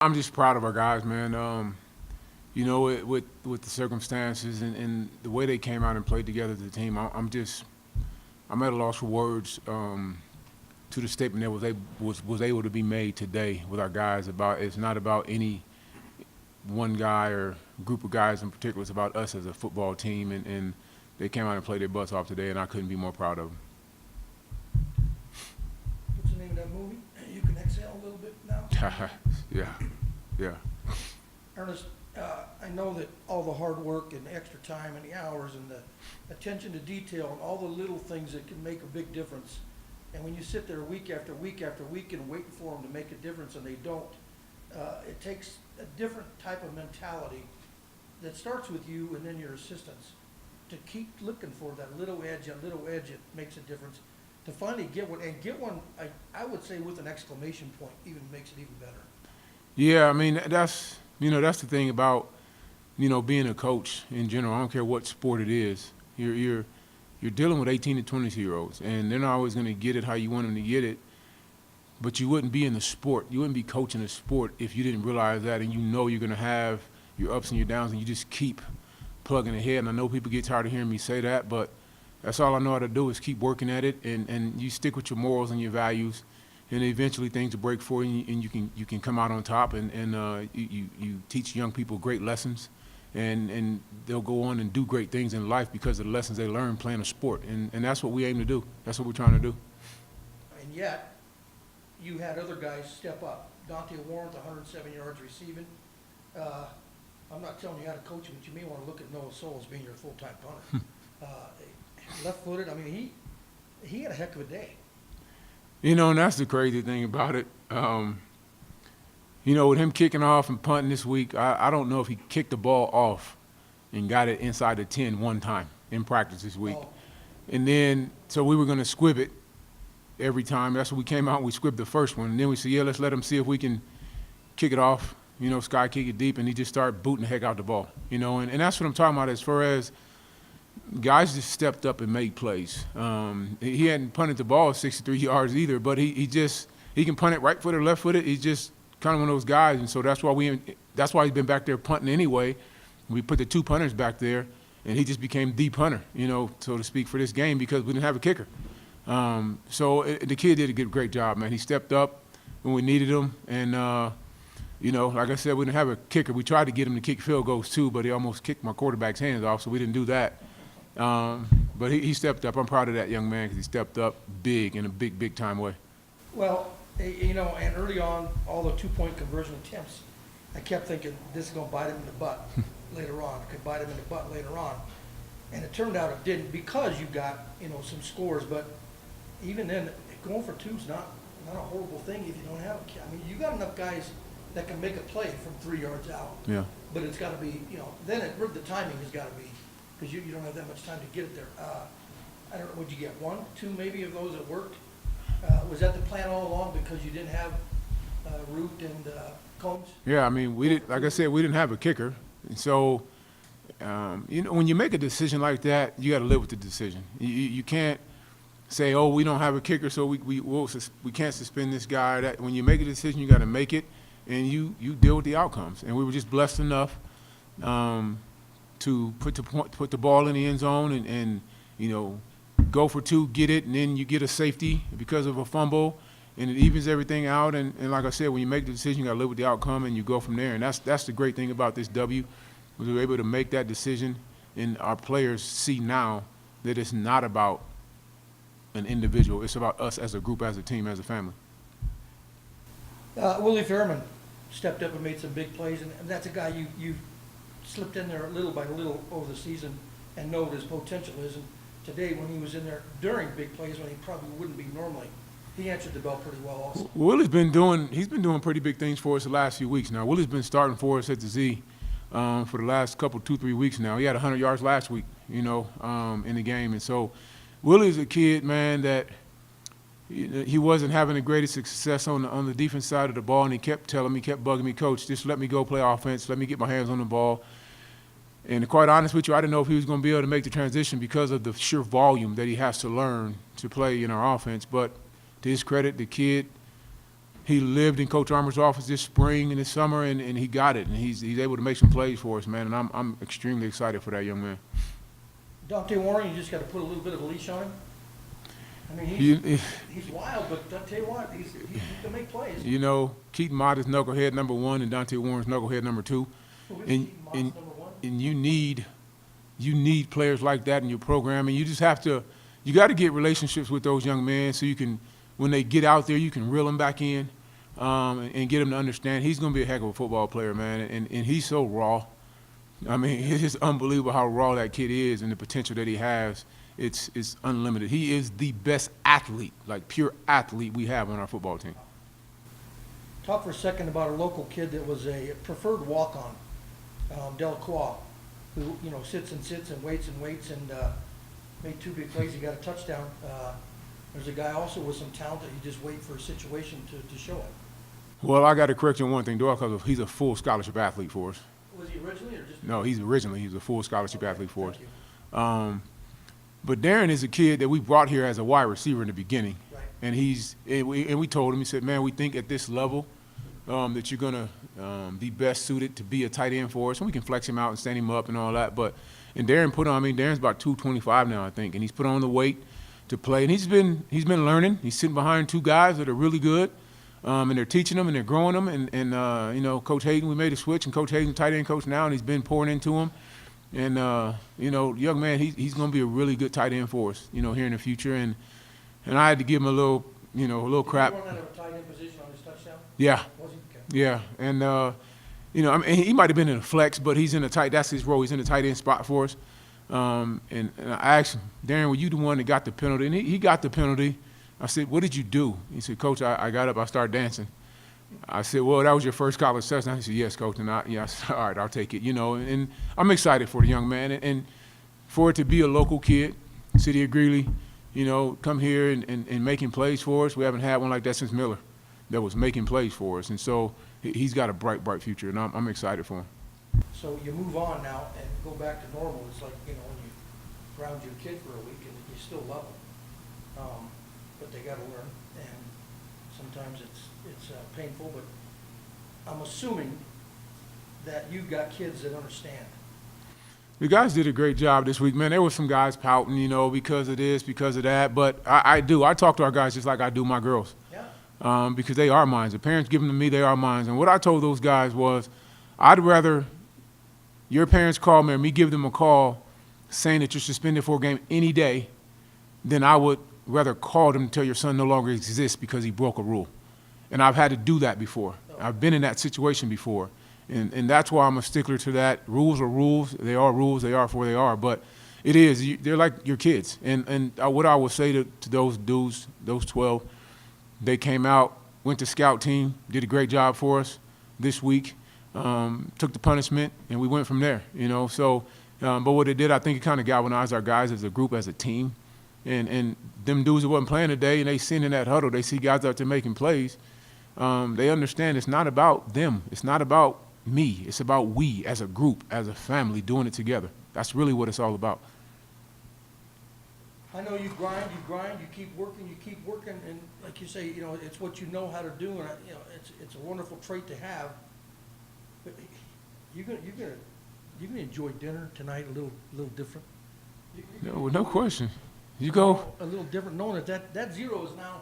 I'm just proud of our guys, man. With the circumstances and the way they came out and played together as a team, I'm at a loss for words to the statement that was able to be made today with our guys. About it's not about any one guy or group of guys in particular. It's about us as a football team, and they came out and played their butts off today, and I couldn't be more proud of them. What's the name of that movie? You can exhale a little bit now. Yeah. Ernest, I know that all the hard work and the extra time and the hours and the attention to detail and all the little things that can make a big difference. And when you sit there week after week after week and waiting for them to make a difference and they don't, it takes a different type of mentality that starts with you and then your assistants to keep looking for that little edge, that makes a difference. To finally get one, I would say with an exclamation point, even makes it even better. Yeah, I mean that's the thing about being a coach in general. I don't care what sport it is. You're dealing with 18 to 22-year-olds, and they're not always going to get it how you want them to get it. But you wouldn't be in the sport. You wouldn't be coaching a sport if you didn't realize that, and you're going to have your ups and your downs, and you just keep plugging ahead. And I know people get tired of hearing me say that, but that's all I know how to do is keep working at it, and you stick with your morals and your values, and eventually things will break for you, and you can come out on top, and you teach young people great lessons, and they'll go on and do great things in life because of the lessons they learn playing a sport, and that's what we aim to do. That's what we're trying to do. And yet, you had other guys step up. Dante Warren, 107 yards receiving. I'm not telling you how to coach him, but you may want to look at Noah Sowell as being your full-time punter. Left-footed, I mean, he had a heck of a day. And that's the crazy thing about it. With him kicking off and punting this week, I don't know if he kicked the ball off and got it inside the 10 one time in practice this week. Oh. And then, so we were going to squib it every time. That's when we came out and we squibbed the first one. And then we said, yeah, let's let him see if we can kick it off, sky kick it deep, and he just started booting the heck out the ball. And that's what I'm talking about as far as guys just stepped up and made plays. He hadn't punted the ball 63 yards either, but he can punt it right-footed or left-footed. He's just kind of one of those guys, and so that's why he's been back there punting anyway. We put the two punters back there, and he just became the punter, so to speak, for this game because we didn't have a kicker. The kid did a great job, man. He stepped up when we needed him, and like I said, we didn't have a kicker. We tried to get him to kick field goals too, but he almost kicked my quarterback's hands off, so we didn't do that. But he stepped up. I'm proud of that young man because he stepped up big in a big time way. Well, and early on, all the two-point conversion attempts, I kept thinking this is going to bite him in the butt later on. It could bite him in the butt later on. And it turned out it didn't because you got, some scores. But even then, going for two is not a horrible thing if you don't have a – I mean, you got enough guys that can make a play from 3 yards out. Yeah. But it's got to be, then the timing has got to be – because you don't have that much time to get it there. I don't know, would you get one, two maybe of those that worked? Was that the plan all along because you didn't have Root and Combs? Yeah, I mean, like I said, we didn't have a kicker. And so, when you make a decision like that, you got to live with the decision. You can't say, oh, we don't have a kicker, so we can't suspend this guy. When you make a decision, you got to make it, and you deal with the outcomes. And we were just blessed enough to put the ball in the end zone and go for two, get it, and then you get a safety because of a fumble, and it evens everything out. And like I said, when you make the decision, you got to live with the outcome, and you go from there. And that's the great thing about this W, was we were able to make that decision, and our players see now that it's not about an individual. It's about us as a group, as a team, as a family. Willie Fairman stepped up and made some big plays, and that's a guy you slipped in there little by little over the season and know what his potential is. And today, when he was in there during big plays when he probably wouldn't be normally, he answered the bell pretty well also. Willie's been doing pretty big things for us the last few weeks now. Willie's been starting for us at the Z for the last 2-3 weeks now. He had 100 yards last week, in the game. And so Willie's a kid, man, that he wasn't having the greatest success on the defense side of the ball, and he kept bugging me, Coach, just let me go play offense, let me get my hands on the ball. And to be quite honest with you, I didn't know if he was going to be able to make the transition because of the sheer volume that he has to learn to play in our offense. But to his credit, the kid he lived in Coach Armour's office this spring and this summer, and he got it, and he's able to make some plays for us, man. And I'm extremely excited for that young man. Dante Warren, you just got to put a little bit of a leash on him. I mean, he's wild, but I'll tell you what, he can make plays. You know, Keaton Mott is knucklehead number 1, and Dante Warren's knucklehead number 2. Who is And Keaton Mott's number 1? and you need players like that in your program, and you just have to. You got to get relationships with those young men so you can, when they get out there, you can reel them back in, and get them to understand he's going to be a heck of a football player, man. And he's so raw. I mean, it's just unbelievable how raw that kid is and the potential that he has. It's unlimited. He is the best athlete, like pure athlete we have on our football team. Talk for a second about a local kid that was a preferred walk-on, Delacroix, who, you know, sits and waits and made 2 big plays. He got a touchdown. There's a guy also with some talent that you just wait for a situation to show it. Well, I got to correct you on one thing, because he's a full scholarship athlete for us. Was he originally or just? No, he's a full scholarship athlete for us. Thank you. But Darren is a kid that we brought here as a wide receiver in the beginning. Right. And we told him, he said, man, we think at this level that you're going to be best suited to be a tight end for us. And we can flex him out and stand him up and all that. And Darren Darren's about 225 now, I think. And he's put on the weight to play. And he's been learning. He's sitting behind 2 guys that are really good. And they're teaching him and they're growing him. And you know, Coach Hayden, we made a switch. And Coach Hayden's tight end coach now, and he's been pouring into him. And, you know, young man, he's going to be a really good tight end for us, you know, here in the future. And I had to give him a little crap. Did he run out of a tight end position on his touchdown? Yeah. Was he? Okay. Yeah. And, you know, I mean, he might have been in a flex, but he's in a that's his role. He's in a tight end spot for us. And I asked him, Darren, were you the one that got the penalty? And he got the penalty. I said, what did you do? He said, Coach, I got up, I started dancing. I said, well, that was your first college touchdown. He said, yes, Coach. And I said, all right, I'll take it. You know, and I'm excited for the young man. And for it to be a local kid, City of Greeley, you know, come here and making plays for us. We haven't had one like that since Miller that was making plays for us. And so he's got a bright, bright future, and I'm excited for him. So you move on now and go back to normal. It's like, you know, when you ground your kid for a week and you still love them. But they got to learn, and sometimes it's painful, but I'm assuming that you've got kids that understand. The guys did a great job this week, man. There were some guys pouting, you know, because of this, because of that. But I talk to our guys just like I do my girls. Yeah. Because they are mine. The parents give them to me, they are mine. And what I told those guys was, I'd rather your parents call me or me give them a call saying that you're suspended for a game any day than I would rather call them to tell your son no longer exists because he broke a rule. And I've had to do that before. I've been in that situation before. And that's why I'm a stickler to that. Rules are rules. They are rules. They are for they are. But it is. They're like your kids. And what I would say to those dudes, those 12, they came out, went to scout team, did a great job for us this week, took the punishment, and we went from there. You know. So, but what it did, I think it kind of galvanized our guys as a group, as a team. And them dudes that wasn't playing today, and they seen in that huddle, they see guys out there making plays. They understand it's not about them. It's not about me. It's about we as a group, as a family, doing it together. That's really what it's all about. I know you grind, you keep working, and like you say, you know, it's what you know how to do, and you know, it's a wonderful trait to have. But you're gonna enjoy dinner tonight a little different. No question. You go a little different, knowing that 0 is now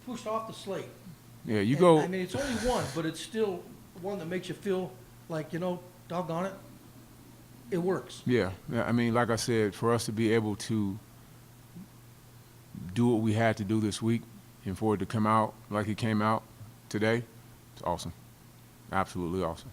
pushed off the slate. Yeah, you go. I mean, it's only 1, but it's still one that makes you feel like, you know, doggone it, it works. Yeah, I mean, like I said, for us to be able to do what we had to do this week and for it to come out like it came out today, it's awesome. Absolutely awesome.